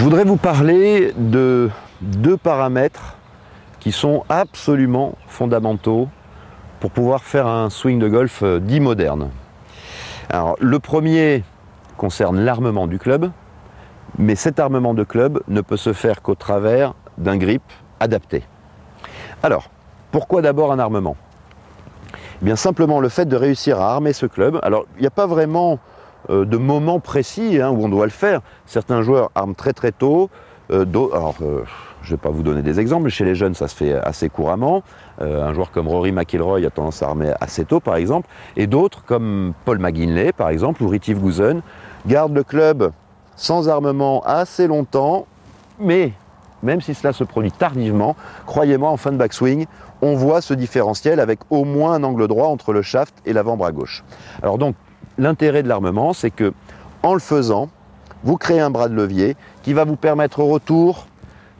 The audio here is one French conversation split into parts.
voudrais vous parler de deux paramètres qui sont absolument fondamentaux pour pouvoir faire un swing de golf dit moderne. Alors, le premier concerne l'armement du club, mais cet armement de club ne peut se faire qu'au travers d'un grip adapté. Alors, pourquoi d'abord un armement ? Eh bien simplement le fait de réussir à armer ce club. Alors, il n'y a pas vraiment de moment précis où on doit le faire. Certains joueurs arment très très tôt, je ne vais pas vous donner des exemples, mais chez les jeunes ça se fait assez couramment. Un joueur comme Rory McIlroy a tendance à armer assez tôt par exemple, et d'autres comme Paul McGinley par exemple, ou Retief Goosen, gardent le club sans armement assez longtemps, mais même si cela se produit tardivement, croyez-moi, en fin de backswing, on voit ce différentiel avec au moins un angle droit entre le shaft et l'avant-bras gauche. Alors donc, l'intérêt de l'armement, c'est que en le faisant, vous créez un bras de levier qui va vous permettre au retour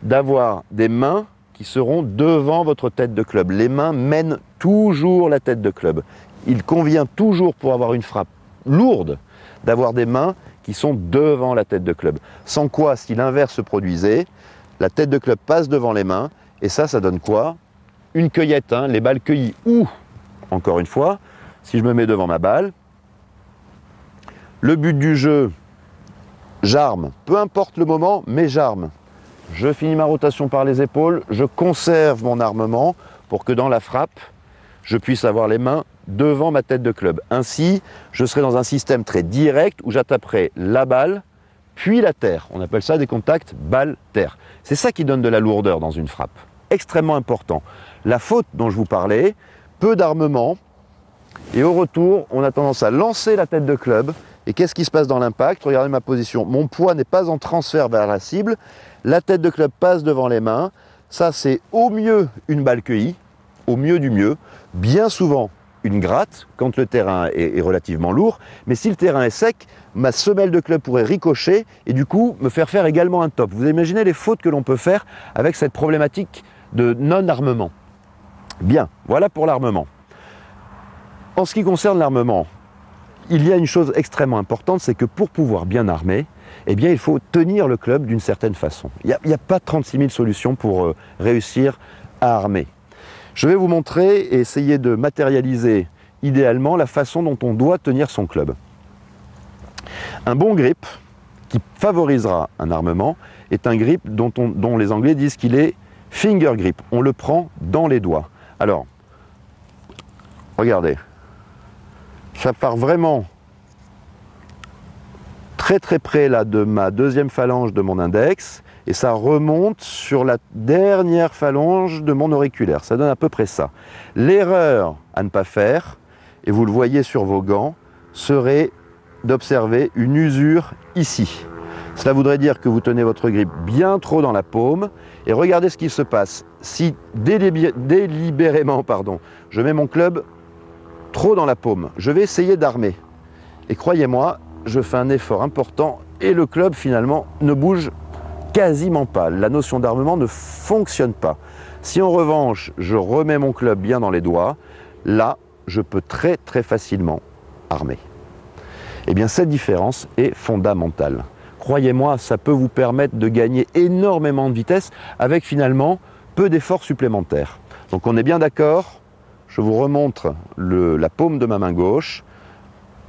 d'avoir des mains qui seront devant votre tête de club. Les mains mènent toujours la tête de club. Il convient toujours, pour avoir une frappe lourde, d'avoir des mains qui sont devant la tête de club. Sans quoi, si l'inverse se produisait, la tête de club passe devant les mains, et ça donne quoi ? Une cueillette, les balles cueillies. Ou, encore une fois, si je me mets devant ma balle, le but du jeu, j'arme, peu importe le moment, mais j'arme. Je finis ma rotation par les épaules, je conserve mon armement pour que dans la frappe, je puisse avoir les mains devant ma tête de club. Ainsi, je serai dans un système très direct où j'attaquerai la balle, puis la terre. On appelle ça des contacts balle-terre. C'est ça qui donne de la lourdeur dans une frappe. Extrêmement important. La faute dont je vous parlais, peu d'armement, et au retour, on a tendance à lancer la tête de club. Et qu'est-ce qui se passe dans l'impact ? Regardez ma position. Mon poids n'est pas en transfert vers la cible. La tête de club passe devant les mains. Ça, c'est au mieux une balle cueillie, au mieux du mieux. Bien souvent, une gratte, quand le terrain est relativement lourd. Mais si le terrain est sec, ma semelle de club pourrait ricocher et du coup me faire également un top. Vous imaginez les fautes que l'on peut faire avec cette problématique de non-armement. Bien, voilà pour l'armement. En ce qui concerne l'armement, il y a une chose extrêmement importante, c'est que pour pouvoir bien armer, eh bien, il faut tenir le club d'une certaine façon. Il n'y a pas 36 000 solutions pour réussir à armer. Je vais vous montrer et essayer de matérialiser idéalement la façon dont on doit tenir son club. Un bon grip, qui favorisera un armement, est un grip dont les Anglais disent qu'il est finger grip. On le prend dans les doigts. Alors, regardez. Ça part vraiment très très près là, de ma deuxième phalange de mon index et ça remonte sur la dernière phalange de mon auriculaire. Ça donne à peu près ça. L'erreur à ne pas faire, et vous le voyez sur vos gants, serait d'observer une usure ici. Cela voudrait dire que vous tenez votre grip bien trop dans la paume et regardez ce qui se passe. Si délibérément, je mets mon club trop dans la paume, je vais essayer d'armer. Et croyez-moi, je fais un effort important et le club finalement ne bouge quasiment pas. La notion d'armement ne fonctionne pas. Si en revanche, je remets mon club bien dans les doigts, là, je peux très très facilement armer. Eh bien, cette différence est fondamentale. Croyez-moi, ça peut vous permettre de gagner énormément de vitesse avec finalement peu d'efforts supplémentaires. Donc on est bien d'accord. Je vous remontre la paume de ma main gauche.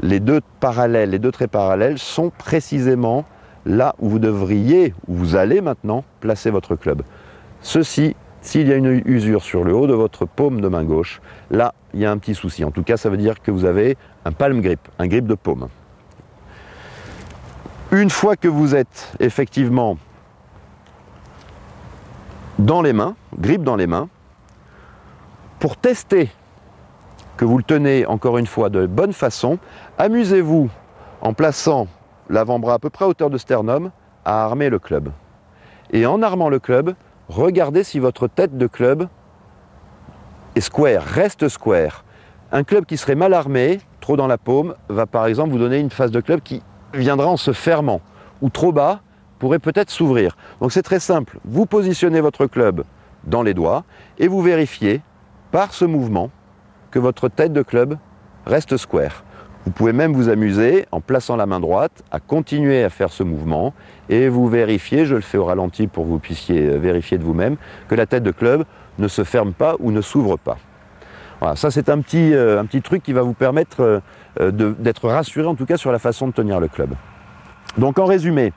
Les deux traits parallèles sont précisément là où vous devriez, où vous allez maintenant placer votre club. Ceci, s'il y a une usure sur le haut de votre paume de main gauche, là, il y a un petit souci. En tout cas, ça veut dire que vous avez un palm grip, un grip de paume. Une fois que vous êtes effectivement dans les mains, grip dans les mains, pour tester que vous le tenez encore une fois de bonne façon, amusez-vous en plaçant l'avant-bras à peu près à hauteur de sternum à armer le club. Et en armant le club, regardez si votre tête de club est square, reste square. Un club qui serait mal armé, trop dans la paume, va par exemple vous donner une face de club qui viendra en se fermant, ou trop bas, pourrait peut-être s'ouvrir. Donc c'est très simple, vous positionnez votre club dans les doigts et vous vérifiez par ce mouvement que votre tête de club reste square. Vous pouvez même vous amuser, en plaçant la main droite, à continuer à faire ce mouvement et vous vérifiez, je le fais au ralenti pour que vous puissiez vérifier de vous-même, que la tête de club ne se ferme pas ou ne s'ouvre pas. Voilà, ça c'est un petit truc qui va vous permettre d'être rassuré en tout cas sur la façon de tenir le club. Donc en résumé,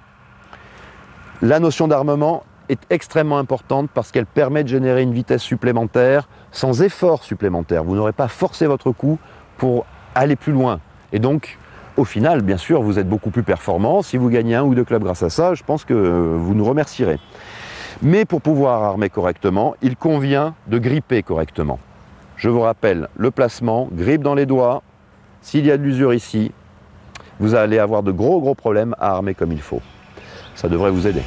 la notion d'armement est extrêmement importante parce qu'elle permet de générer une vitesse supplémentaire sans effort supplémentaire. Vous n'aurez pas forcé votre coup pour aller plus loin. Et donc, au final, bien sûr, vous êtes beaucoup plus performant. Si vous gagnez 1 ou 2 clubs grâce à ça, je pense que vous nous remercierez. Mais pour pouvoir armer correctement, il convient de gripper correctement. Je vous rappelle, le placement, grippe dans les doigts. S'il y a de l'usure ici, vous allez avoir de gros problèmes à armer comme il faut. Ça devrait vous aider.